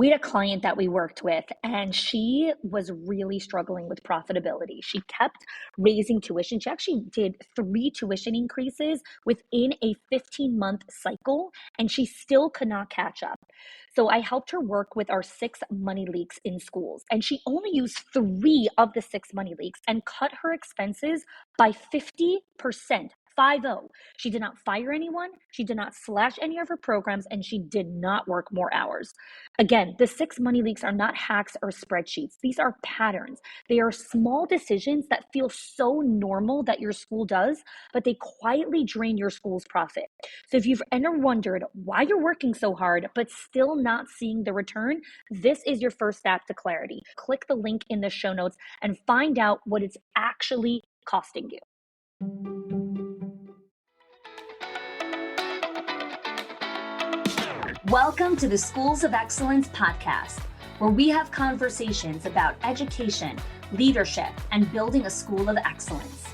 We had a client that we worked with, and she was really struggling with profitability. She kept raising tuition. She actually did 3 tuition increases within a 15-month cycle, and she still could not catch up. So I helped her work with our 6 money leaks in schools, and she only used 3 of the 6 money leaks and cut her expenses by 50%. 50. She did not fire anyone, she did not slash any of her programs, and she did not work more hours. Again, the 6 money leaks are not hacks or spreadsheets. These are patterns. They are small decisions that feel so normal that your school does, but they quietly drain your school's profit. So if you've ever wondered why you're working so hard, but still not seeing the return, this is your first step to clarity. Click the link in the show notes and find out what it's actually costing you. Welcome to the Schools of Excellence podcast, where we have conversations about education, leadership, and building a school of excellence.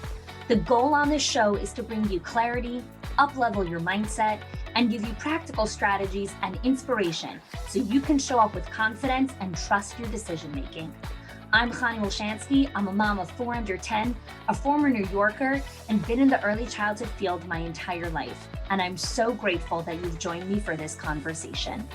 The goal on this show is to bring you clarity, up-level your mindset, and give you practical strategies and inspiration so you can show up with confidence and trust your decision-making. I'm Chani Wolshansky. I'm a mom of 4 under 10, a former New Yorker, and been in the early childhood field my entire life. And I'm so grateful that you've joined me for this conversation.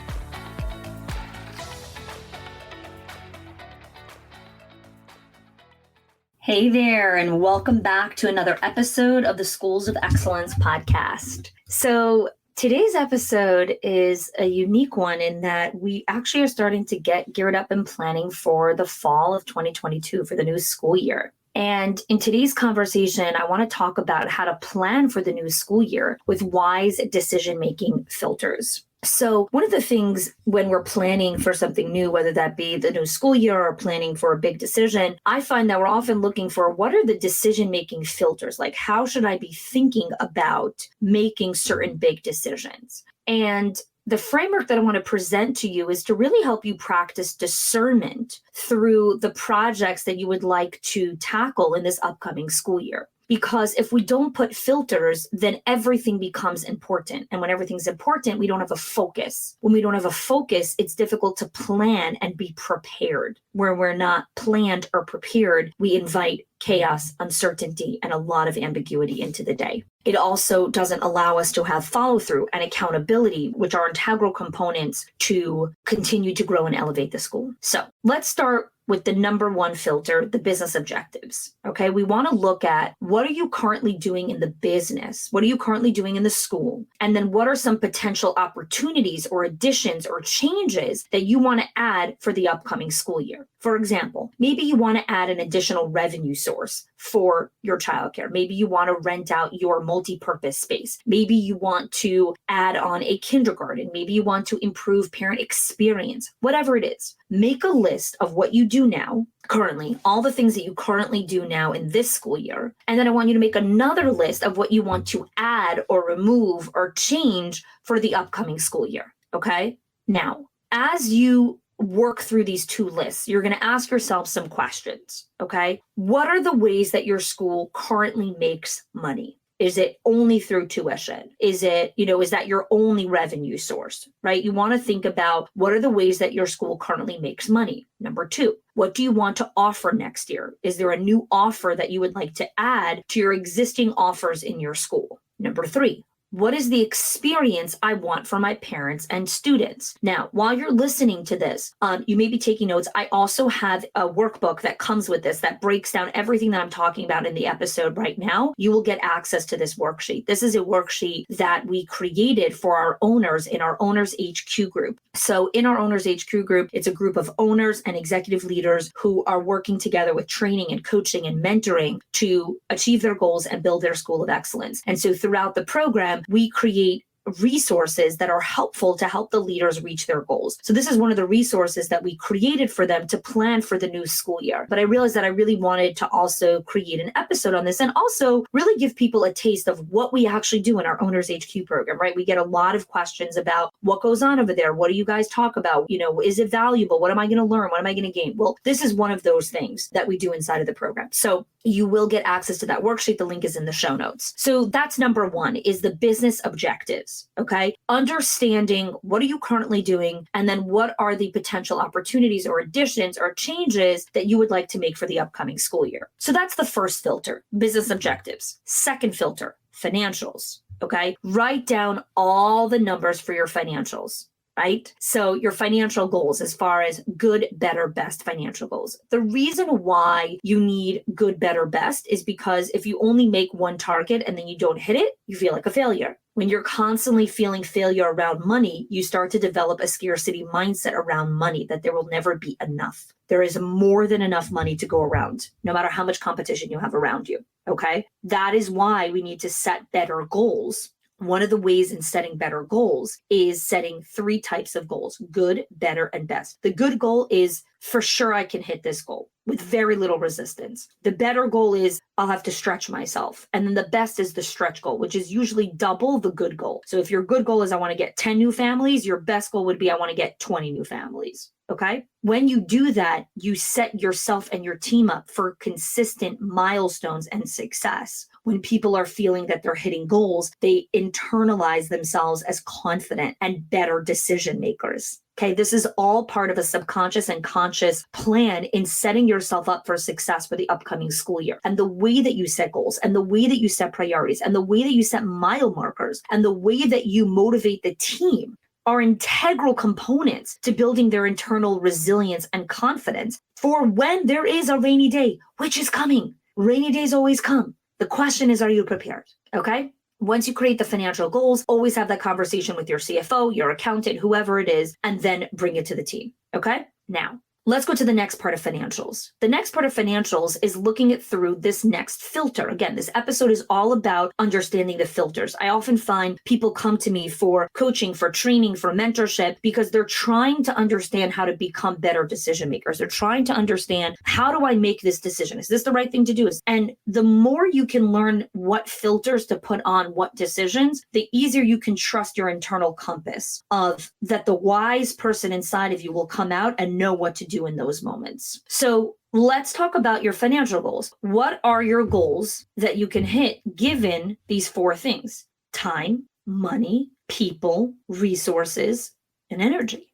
Hey there, and welcome back to another episode of the Schools of Excellence podcast. So today's episode is a unique one in that we actually are starting to get geared up and planning for the fall of 2022 for the new school year. And in today's conversation, I want to talk about how to plan for the new school year with wise decision-making filters. So one of the things when we're planning for something new, whether that be the new school year or planning for a big decision, I find that we're often looking for what are the decision-making filters? Like, how should I be thinking about making certain big decisions? And the framework that I want to present to you is to really help you practice discernment through the projects that you would like to tackle in this upcoming school year. Because if we don't put filters, then everything becomes important. And when everything's important, we don't have a focus. When we don't have a focus, it's difficult to plan and be prepared. Where we're not planned or prepared, we invite chaos, uncertainty, and a lot of ambiguity into the day. It also doesn't allow us to have follow-through and accountability, which are integral components to continue to grow and elevate the school. So let's start with the number one filter, the business objectives. Okay, we want to look at what are you currently doing in the business? What are you currently doing in the school? And then what are some potential opportunities or additions or changes that you want to add for the upcoming school year? For example, maybe you want to add an additional revenue source for your childcare. Maybe you want to rent out your multi-purpose space. Maybe you want to add on a kindergarten. Maybe you want to improve parent experience. Whatever it is, make a list of what you do now, currently, all the things that you currently do now in this school year. And then I want you to make another list of what you want to add or remove or change for the upcoming school year. Okay? Now, as you work through these 2 lists, you're going to ask yourself some questions. Okay? What are the ways that your school currently makes money? Is it only through tuition? Is it, is that your only revenue source, right? You want to think about what are the ways that your school currently makes money. Number 2, what do you want to offer next year? Is there a new offer that you would like to add to your existing offers in your school? Number 3, what is the experience I want for my parents and students? Now, while you're listening to this, you may be taking notes. I also have a workbook that comes with this that breaks down everything that I'm talking about in the episode right now. You will get access to this worksheet. This is a worksheet that we created for our owners in our Owners HQ group. So in our Owners HQ group, it's a group of owners and executive leaders who are working together with training and coaching and mentoring to achieve their goals and build their school of excellence. And so throughout the program, we create resources that are helpful to help the leaders reach their goals. So this is one of the resources that we created for them to plan for the new school year. But I realized that I really wanted to also create an episode on this and also really give people a taste of what we actually do in our Owners HQ program, right? We get a lot of questions about what goes on over there. What do you guys talk about? Is it valuable? What am I going to learn? What am I going to gain? Well, this is one of those things that we do inside of the program. So you will get access to that worksheet. The link is in the show notes. So that's number one, is the business objectives. Okay. Understanding what are you currently doing, and then what are the potential opportunities or additions or changes that you would like to make for the upcoming school year. So that's the first filter, business objectives. Second filter, financials. Okay. Write down all the numbers for your financials. Right? So your financial goals, as far as good, better, best financial goals. The reason why you need good, better, best is because if you only make one target and then you don't hit it, you feel like a failure. When you're constantly feeling failure around money, you start to develop a scarcity mindset around money, that there will never be enough. There is more than enough money to go around, no matter how much competition you have around you. Okay? That is why we need to set better goals. One of the ways in setting better goals is setting 3 types of goals: good, better, and best. The good goal is, for sure I can hit this goal with very little resistance. The better goal is, I'll have to stretch myself. And then the best is the stretch goal, which is usually double the good goal. So if your good goal is, I want to get 10 new families, your best goal would be, I want to get 20 new families. Okay. When you do that, you set yourself and your team up for consistent milestones and success. When people are feeling that they're hitting goals, they internalize themselves as confident and better decision makers. Okay, this is all part of a subconscious and conscious plan in setting yourself up for success for the upcoming school year. And the way that you set goals, and the way that you set priorities, and the way that you set mile markers, and the way that you motivate the team are integral components to building their internal resilience and confidence for when there is a rainy day, which is coming. Rainy days always come. The question is, are you prepared? Okay. Once you create the financial goals, always have that conversation with your CFO, your accountant, whoever it is, and then bring it to the team. Okay. Now, let's go to the next part of financials. The next part of financials is looking it through this next filter. Again, this episode is all about understanding the filters. I often find people come to me for coaching, for training, for mentorship, because they're trying to understand how to become better decision makers. They're trying to understand, how do I make this decision? Is this the right thing to do? And the more you can learn what filters to put on what decisions, the easier you can trust your internal compass of that the wise person inside of you will come out and know what to do in those moments. So let's talk about your financial goals. What are your goals that you can hit given these 4 things? Time, money, people, resources, and energy.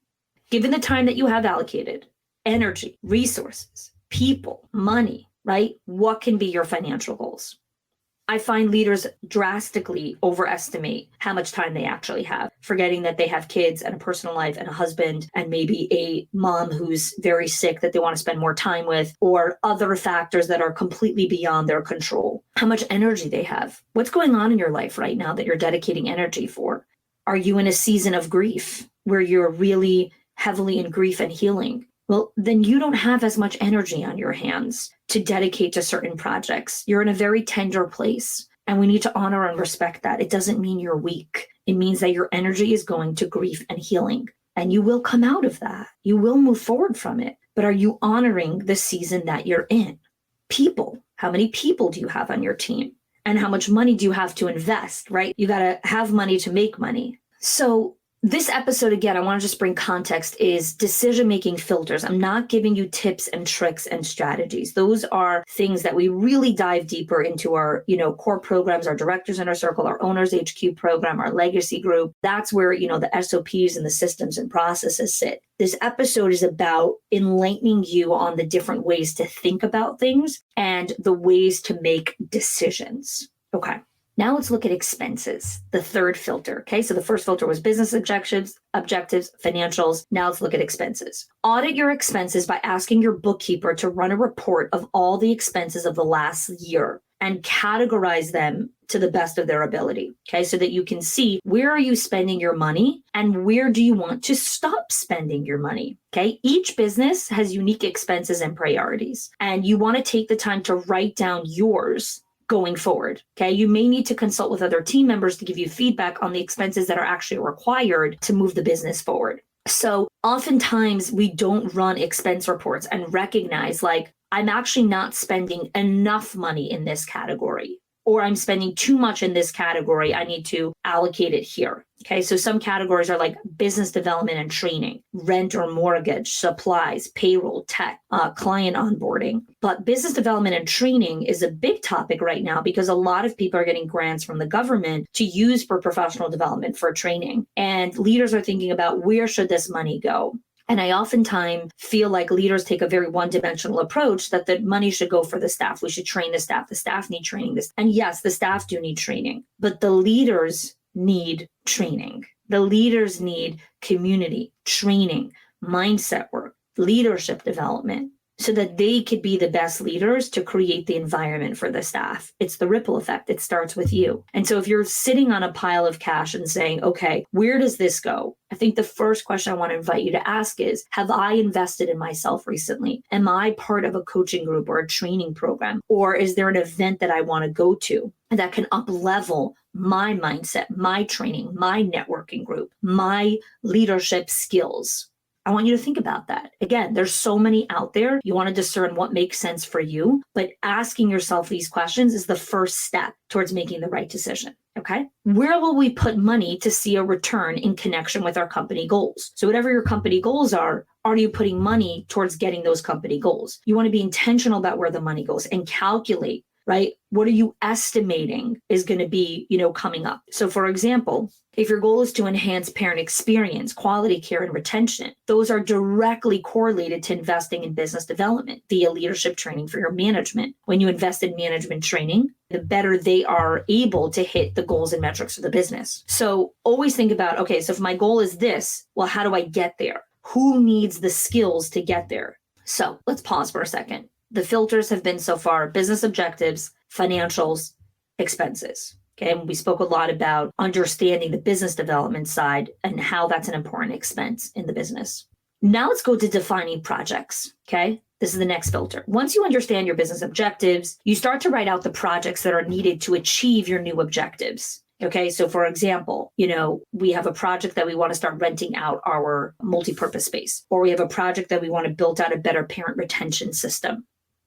Given the time that you have allocated, energy, resources, people, money, right? What can be your financial goals? I find leaders drastically overestimate how much time they actually have, forgetting that they have kids and a personal life and a husband and maybe a mom who's very sick that they want to spend more time with, or other factors that are completely beyond their control. How much energy they have. What's going on in your life right now that you're dedicating energy for? Are you in a season of grief where you're really heavily in grief and healing? Well, then you don't have as much energy on your hands to dedicate to certain projects. You're in a very tender place, and we need to honor and respect that. It doesn't mean you're weak. It means that your energy is going to grief and healing, and you will come out of that. You will move forward from it. But are you honoring the season that you're in? People. How many people do you have on your team? And how much money do you have to invest, right? You got to have money to make money. So this episode, again, I want to just bring context, is decision-making filters. I'm not giving you tips and tricks and strategies. Those are things that we really dive deeper into our, core programs, our Directors Inner Circle, our Owners HQ program, our legacy group. That's where, the SOPs and the systems and processes sit. This episode is about enlightening you on the different ways to think about things and the ways to make decisions. Okay. Now let's look at expenses, the third filter. Okay, so the first filter was business objectives, financials. Now let's look at expenses. Audit your expenses by asking your bookkeeper to run a report of all the expenses of the last year and categorize them to the best of their ability. Okay, so that you can see, where are you spending your money and where do you want to stop spending your money? Okay, each business has unique expenses and priorities, and you want to take the time to write down yours going forward. Okay. You may need to consult with other team members to give you feedback on the expenses that are actually required to move the business forward. So oftentimes we don't run expense reports and recognize, like, I'm actually not spending enough money in this category, or I'm spending too much in this category. I need to allocate it here. Okay, so some categories are like business development and training, rent or mortgage, supplies, payroll, tech, client onboarding. But business development and training is a big topic right now because a lot of people are getting grants from the government to use for professional development for training. And leaders are thinking about where should this money go? And I oftentimes feel like leaders take a very one-dimensional approach that the money should go for the staff. We should train the staff. The staff need training. And yes, the staff do need training, but the leaders need training. The leaders need community, training, mindset work, leadership development, so that they could be the best leaders to create the environment for the staff. It's the ripple effect. It starts with you. And so if you're sitting on a pile of cash and saying, okay, where does this go? I think the first question I want to invite you to ask is, have I invested in myself recently? Am I part of a coaching group or a training program? Or is there an event that I want to go to that can up-level my mindset, my training, my networking group, my leadership skills? I want you to think about that. Again, there's so many out there. You want to discern what makes sense for you, but asking yourself these questions is the first step towards making the right decision. Okay. Where will we put money to see a return in connection with our company goals? So whatever your company goals are you putting money towards getting those company goals? You want to be intentional about where the money goes and calculate, right? What are you estimating is going to be, coming up? So for example, if your goal is to enhance parent experience, quality care, and retention, those are directly correlated to investing in business development via leadership training for your management. When you invest in management training, the better they are able to hit the goals and metrics of the business. So always think about, okay, so if my goal is this, well, how do I get there? Who needs the skills to get there? So let's pause for a second. The filters have been so far business objectives, financials, expenses. Okay, and we spoke a lot about understanding the business development side and how that's an important expense in the business. Now let's go to defining projects. Okay, this is the next filter. Once you understand your business objectives, you start to write out the projects that are needed to achieve your new objectives. Okay, so for example, we have a project that we want to start renting out our multi-purpose space, or we have a project that we want to build out a better parent retention system.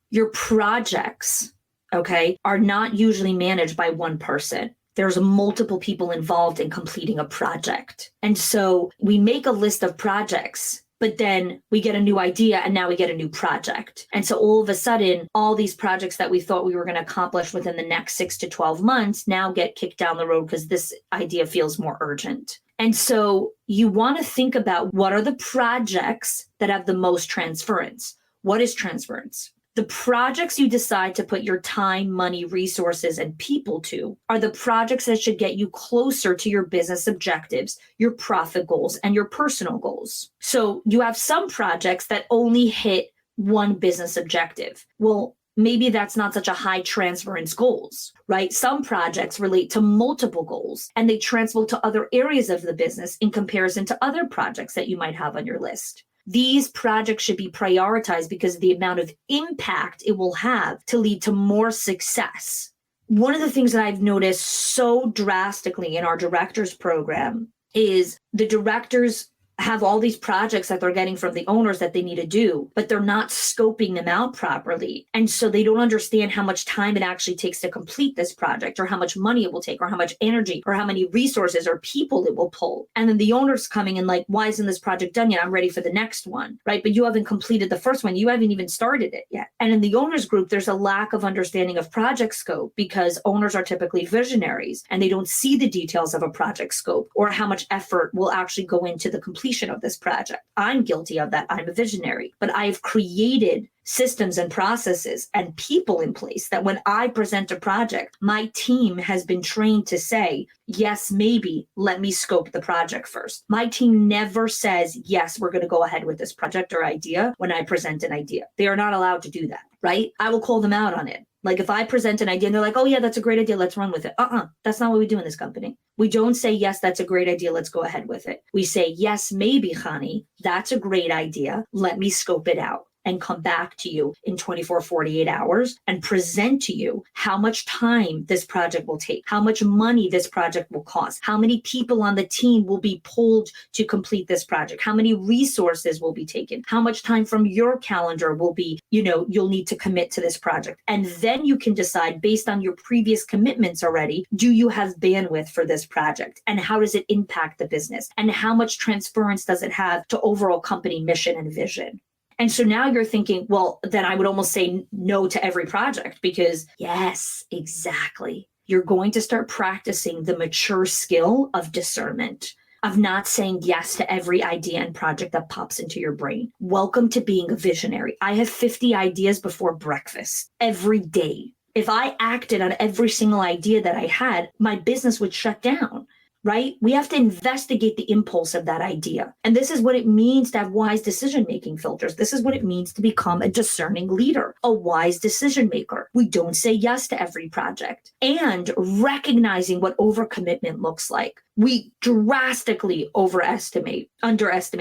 Your projects, okay, are not usually managed by one person. There's multiple people involved in completing a project. And so we make a list of projects, but then we get a new idea and now we get a new project. And so all of a sudden, all these projects that we thought we were going to accomplish within the next 6 to 12 months now get kicked down the road because this idea feels more urgent. And so you want to think about what are the projects that have the most transference. What is transference? The projects you decide to put your time, money, resources, and people to are the projects that should get you closer to your business objectives, your profit goals, and your personal goals. So you have some projects that only hit one business objective. Well, maybe that's not such a high transference goals, right? Some projects relate to multiple goals and they transfer to other areas of the business in comparison to other projects that you might have on your list. These projects should be prioritized because of the amount of impact it will have to lead to more success. One of the things that I've noticed so drastically in our directors program is the directors have all these projects that they're getting from the owners that they need to do, but they're not scoping them out properly. And so they don't understand how much time it actually takes to complete this project, or how much money it will take, or how much energy, or how many resources or people it will pull. And then the owner's coming in like, why isn't this project done yet? I'm ready for the next one, right? But you haven't completed the first one. You haven't even started it yet. And in the owners group, there's a lack of understanding of project scope because owners are typically visionaries and they don't see the details of a project scope or how much effort will actually go into the completion of this project. I'm guilty of that. I'm a visionary, but I've created systems and processes and people in place that when I present a project, my team has been trained to say, yes, maybe let me scope the project first. My team never says, yes, we're going to go ahead with this project or idea when I present an idea. They are not allowed to do that, right? I will call them out on it. Like if I present an idea and they're like, oh yeah, that's a great idea, let's run with it. That's not what we do in this company. We don't say, yes, that's a great idea, let's go ahead with it. We say, yes, maybe, honey, that's a great idea. Let me scope it out. and come back to you in 24, 48 hours and present to you how much time this project will take, how much money this project will cost, how many people on the team will be pulled to complete this project, how many resources will be taken, how much time from your calendar will be, you'll need to commit to this project. And then you can decide based on your previous commitments already, do you have bandwidth for this project? And how does it impact the business? And how much transference does it have to overall company mission and vision? And so now you're thinking, well, then I would almost say no to every project because yes, exactly. You're going to start practicing the mature skill of discernment, of not saying yes to every idea and project that pops into your brain. Welcome to being a visionary. I have 50 ideas before breakfast every day. If I acted on every single idea that I had, my business would shut down. Right? We have to investigate the impulse of that idea. And this is what it means to have wise decision-making filters. This is what it means to become a discerning leader, a wise decision maker. We don't say yes to every project. And recognizing what overcommitment looks like. We drastically underestimate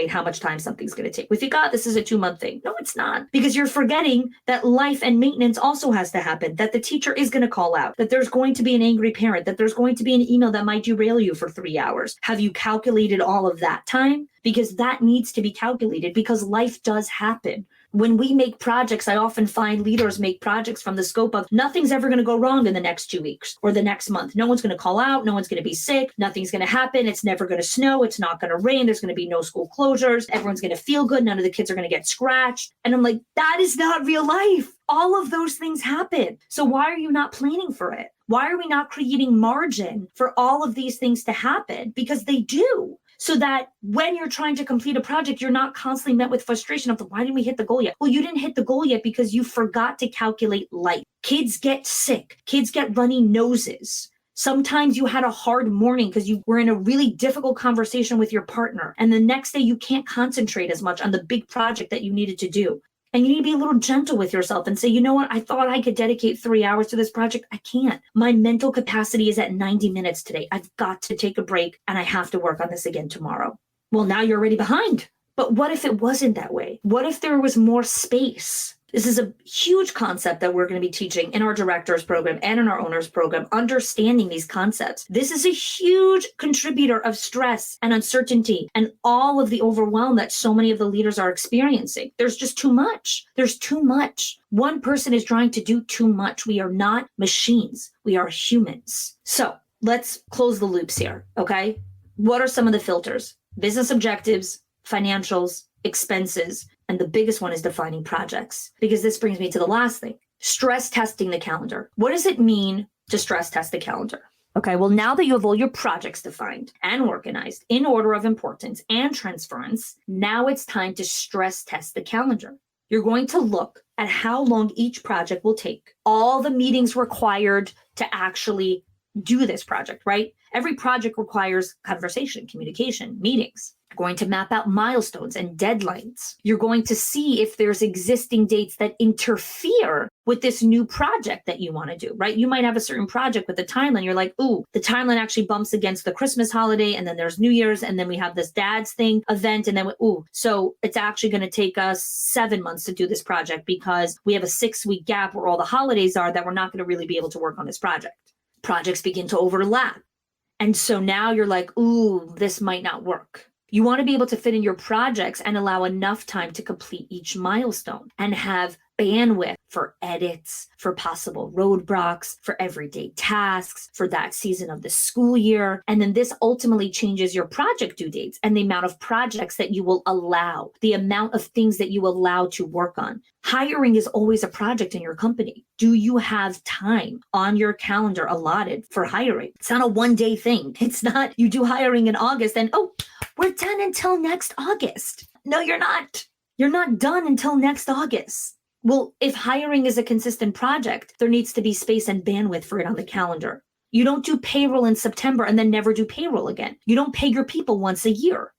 how much time something's going to take. We think, this is a 2-month thing. No, it's not. Because you're forgetting that life and maintenance also has to happen, that the teacher is going to call out, that there's going to be an angry parent, that there's going to be an email that might derail you for 3 hours. Have you calculated all of that time? Because that needs to be calculated because life does happen. When we make projects, I often find leaders make projects from the scope of nothing's ever going to go wrong in the next 2 weeks or the next month. No one's going to call out. No one's going to be sick. Nothing's going to happen. It's never going to snow. It's not going to rain. There's going to be no school closures. Everyone's going to feel good. None of the kids are going to get scratched. And I'm like, that is not real life. All of those things happen. So why are you not planning for it? Why are we not creating margin for all of these things to happen? Because they do. So that when you're trying to complete a project, you're not constantly met with frustration of why didn't we hit the goal yet? Well, you didn't hit the goal yet because you forgot to calculate light. Kids get sick. Kids get runny noses. Sometimes you had a hard morning because you were in a really difficult conversation with your partner. And the next day you can't concentrate as much on the big project that you needed to do. And you need to be a little gentle with yourself and say, you know what? I thought I could dedicate 3 hours to this project. I can't. My mental capacity is at 90 minutes today. I've got to take a break and I have to work on this again tomorrow. Well, now you're already behind. But what if it wasn't that way? What if there was more space? This is a huge concept that we're going to be teaching in our directors program and in our owners program, understanding these concepts. This is a huge contributor of stress and uncertainty and all of the overwhelm that so many of the leaders are experiencing. There's just too much. There's too much. One person is trying to do too much. We are not machines. We are humans. So let's close the loops here. Okay. What are some of the filters? Business objectives, financials, expenses, and the biggest one is defining projects, because this brings me to the last thing, stress testing the calendar. What does it mean to stress test the calendar? Okay, well, now that you have all your projects defined and organized in order of importance and transference, now it's time to stress test the calendar. You're going to look at how long each project will take, all the meetings required to actually do this project, right? Every project requires conversation, communication, meetings. You're going to map out milestones and deadlines. You're going to see if there's existing dates that interfere with this new project that you want to do, right? You might have a certain project with a timeline. You're like, ooh, the timeline actually bumps against the Christmas holiday, and then there's New Year's, and then we have this dad's thing event, and then, so it's actually going to take us 7 months to do this project because we have a 6-week gap where all the holidays are that we're not going to really be able to work on this project. Projects begin to overlap. And so now you're like, ooh, this might not work. You want to be able to fit in your projects and allow enough time to complete each milestone and have bandwidth for edits, for possible roadblocks, for everyday tasks, for that season of the school year. And then this ultimately changes your project due dates and the amount of projects that you will allow, the amount of things that you allow to work on. Hiring is always a project in your company. Do you have time on your calendar allotted for hiring? It's not a one-day thing. It's not you do hiring in August and, we're done until next August. No, you're not. You're not done until next August. Well, if hiring is a consistent project, there needs to be space and bandwidth for it on the calendar. You don't do payroll in September and then never do payroll again. You don't pay your people once a year,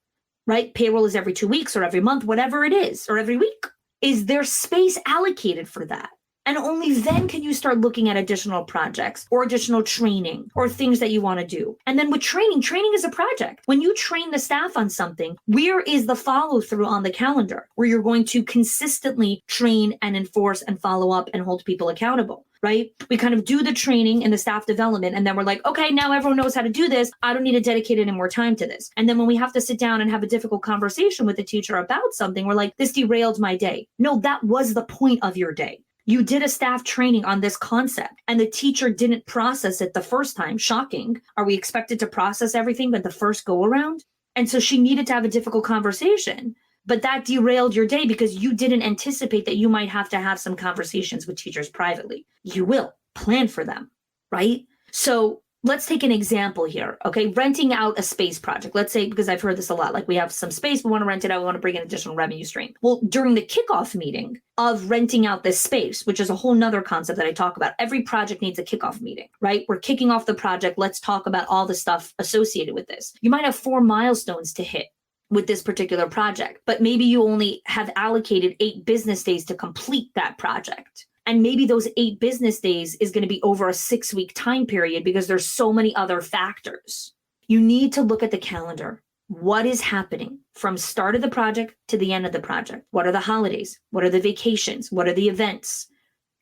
right? Payroll is every 2 weeks or every month, whatever it is, or every week. Is there space allocated for that? And only then can you start looking at additional projects or additional training or things that you want to do. And then with training is a project. When you train the staff on something, where is the follow through on the calendar where you're going to consistently train and enforce and follow up and hold people accountable? Right? We kind of do the training and the staff development, and then we're like, okay, now everyone knows how to do this. I don't need to dedicate any more time to this. And then when we have to sit down and have a difficult conversation with the teacher about something, we're like, this derailed my day. No, that was the point of your day. You did a staff training on this concept and the teacher didn't process it the first time. Shocking. Are we expected to process everything but the first go around? And so she needed to have a difficult conversation. But that derailed your day because you didn't anticipate that you might have to have some conversations with teachers privately. You will plan for them, right? So let's take an example here, okay? Renting out a space project. Let's say, because I've heard this a lot, like we have some space, we want to rent it out, we want to bring an additional revenue stream. Well, during the kickoff meeting of renting out this space, which is a whole nother concept that I talk about, every project needs a kickoff meeting, right? We're kicking off the project. Let's talk about all the stuff associated with this. You might have 4 milestones to hit with this particular project, but maybe you only have allocated 8 business days to complete that project. And maybe those 8 business days is going to be over a 6-week time period because there's so many other factors. You need to look at the calendar. What is happening from start of the project to the end of the project? What are the holidays? What are the vacations? What are the events?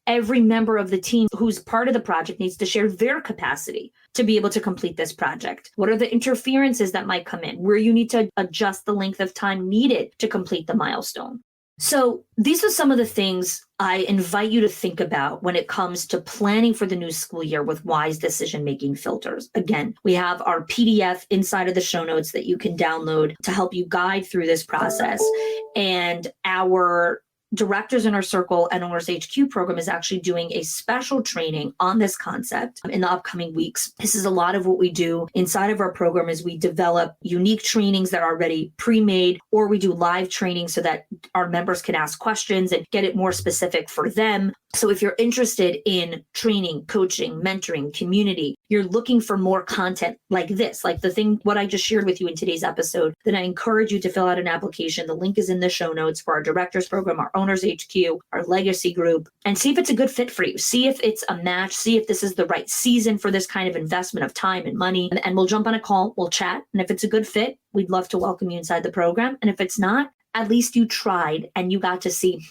Every member of the team who's part of the project needs to share their capacity to be able to complete this project. What are the interferences that might come in where you need to adjust the length of time needed to complete the milestone? So these are some of the things I invite you to think about when it comes to planning for the new school year with wise decision-making filters. Again, we have our PDF inside of the show notes that you can download to help you guide through this process. And our Directors Inner Circle and Owners HQ program is actually doing a special training on this concept in the upcoming weeks. This is a lot of what we do inside of our program is we develop unique trainings that are already pre-made, or we do live training so that our members can ask questions and get it more specific for them. So if you're interested in training, coaching, mentoring, community, you're looking for more content like this, like what I just shared with you in today's episode, then I encourage you to fill out an application. The link is in the show notes for our directors program, our Owners HQ, our legacy group, and see if it's a good fit for you. See if it's a match. See if this is the right season for this kind of investment of time and money. And we'll jump on a call, we'll chat. And if it's a good fit, we'd love to welcome you inside the program. And if it's not, at least you tried and you got to see,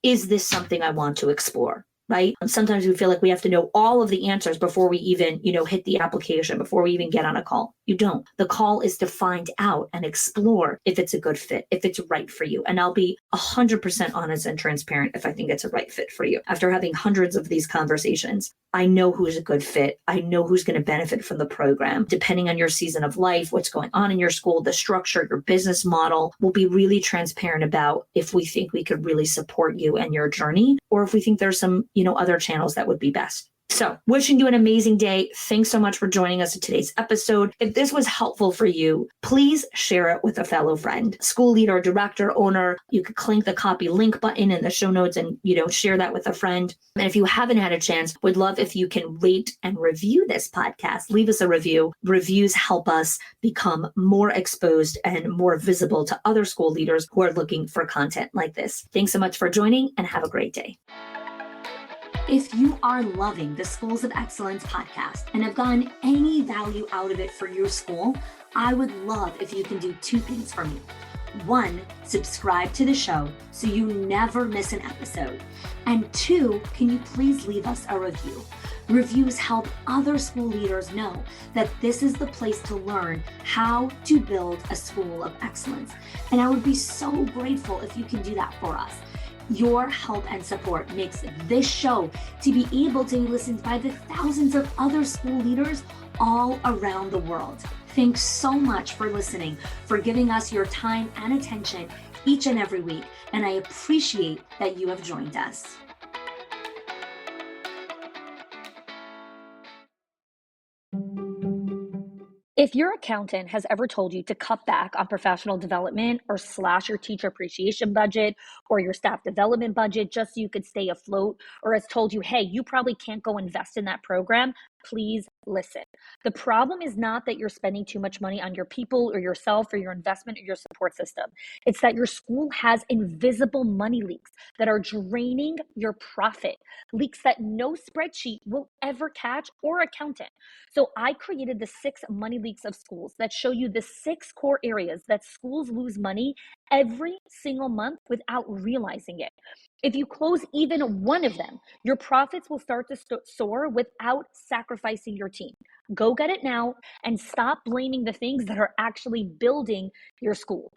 is this something I want to explore? Right? And sometimes we feel like we have to know all of the answers before we even, hit the application, before we even get on a call. You don't. The call is to find out and explore if it's a good fit, if it's right for you. And I'll be 100% honest and transparent if I think it's a right fit for you. After having hundreds of these conversations, I know who's a good fit. I know who's going to benefit from the program. Depending on your season of life, what's going on in your school, the structure, your business model, we'll be really transparent about if we think we could really support you and your journey, or if we think there's some, other channels that would be best. So wishing you an amazing day. Thanks so much for joining us in today's episode. If this was helpful for you, please share it with a fellow friend, school leader, director, owner. You could click the copy link button in the show notes and, share that with a friend. And if you haven't had a chance, would love if you can rate and review this podcast. Leave us a review. Reviews help us become more exposed and more visible to other school leaders who are looking for content like this. Thanks so much for joining and have a great day. If you are loving the Schools of Excellence podcast and have gotten any value out of it for your school, I would love if you can do 2 things for me. 1, subscribe to the show so you never miss an episode. And 2, can you please leave us a review? Reviews help other school leaders know that this is the place to learn how to build a school of excellence. And I would be so grateful if you can do that for us. Your help and support makes this show to be able to be listened by the thousands of other school leaders all around the world. Thanks so much for listening, for giving us your time and attention each and every week, and I appreciate that you have joined us. If your accountant has ever told you to cut back on professional development or slash your teacher appreciation budget or your staff development budget just so you could stay afloat, or has told you, hey, you probably can't go invest in that program, please listen. The problem is not that you're spending too much money on your people or yourself or your investment or your support system. It's that your school has invisible money leaks that are draining your profit, leaks that no spreadsheet will ever catch or accountant. So I created the 6 money leaks of schools that show you the 6 core areas that schools lose money every single month without realizing it. If you close even one of them, your profits will start to soar without sacrificing your team. Go get it now and stop blaming the things that are actually building your school.